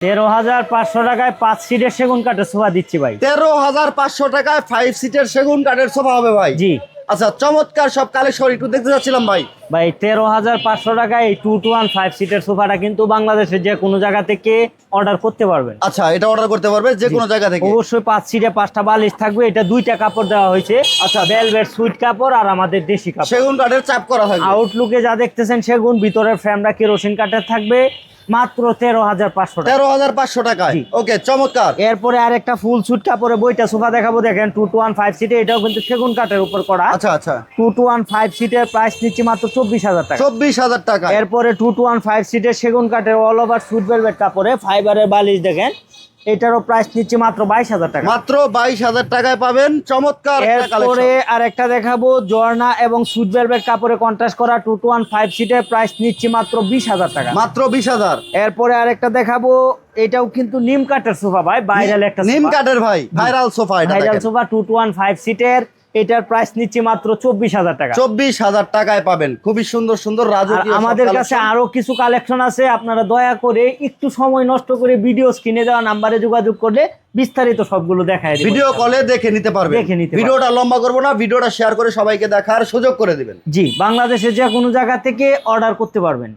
13,500 টাকায় 5 সিটের সেগুন কাঠের সোফা দিচ্ছি ভাই। 13,500 টাকায় 5 সিটের সেগুন কাঠের সোফা হবে ভাই। জি আচ্ছা, চমৎকার সব কালেকশন একটু দেখতে যাচ্ছিলাম ভাই। ভাই 13,500 টাকায় এই 2 to 1 5 সিটের সোফাটা কিন্তু বাংলাদেশের যে কোনো জায়গা থেকে অর্ডার করতে পারবেন। আচ্ছা, এটা অর্ডার করতে পারবে যে কোনো জায়গা থেকে। অবশ্যই 5 সিটে 5টা বালিশ থাকবে। এটা 2টা কাপড় দেওয়া হয়েছে। আচ্ছা, ভেলভেট সুইট কাপড় আর আমাদের দেশি কাপড়। সেগুন কাঠের চাপ করা থাকবে। আউটলুকে যা দেখতেছেন সেগুন, ভিতরের ফ্রেমটা কেরোসিন কাঠের থাকবে। মাত্র 13,500 টাকা। 13,500 টাকায়। জি। ওকে, চমৎকার। এরপরে আরেকটা ফুল সুট কাপড়ে বইটা সোফা দেখাবো। দেখেন 2 to 1 5 সিটে, এটাও কিন্তু সেগুন কাঠের উপর করা। আচ্ছা আচ্ছা, 2 to 1 5 সিটের প্রাইস নিচ্ছি মাত্র 24,000 টাকা। 24,000 টাকা। এরপরে 2 to 1 5 সিটের সেগুন কাঠের অল ওভার সুট ভেলভেট কাপড়ে ফাইবারের বালিশ দেখেন, এটারও প্রাইস নিচ্ছি মাত্র 22,000 টাকা। মাত্র 22,000 টাকায় পাবেন চমৎকার একটা এরপরে কালেকশন। আরেকটা দেখাবো জর্না এবং সুট ভেলভেট কাপড়ে কন্ট্রাস্ট করা 2 to 1 5 সিটের প্রাইস নিচ্ছি মাত্র 20,000 টাকা। মাত্র 20,000। এরপরে আরেকটা দেখাবো, এটাও কিন্তু নিম কাঠের সোফা ভাই, ভাইরাল একটা নিম কাঠের ভাই, ভাইরাল সোফা। এটা ভাইরাল দেখেন, সোফা 2 to 1 5 সিটের, এটার প্রাইস নিচ্ছি মাত্র 24,000 টাকা। 24,000 টাকায় পাবেন খুবই সুন্দর সুন্দর আর রাজকীয় আমাদের কাছে আরো কিছু কালেকশন আছে। আপনারা দয়া করে একটু সময় নষ্ট করে ভিডিও স্ক্রিনে দেওয়া নাম্বারে যোগাযোগ করলে বিস্তারিত সবগুলো দেখায় দেব। ভিডিও কলে দেখে নিতে পারবেন। দেখে নিতে ভিডিওটা লম্বা করব না, ভিডিওটা শেয়ার করে সবাইকে দেখার সুযোগ করে দিবেন। জি, বাংলাদেশের যে কোনো জায়গা থেকে অর্ডার করতে পারবেন।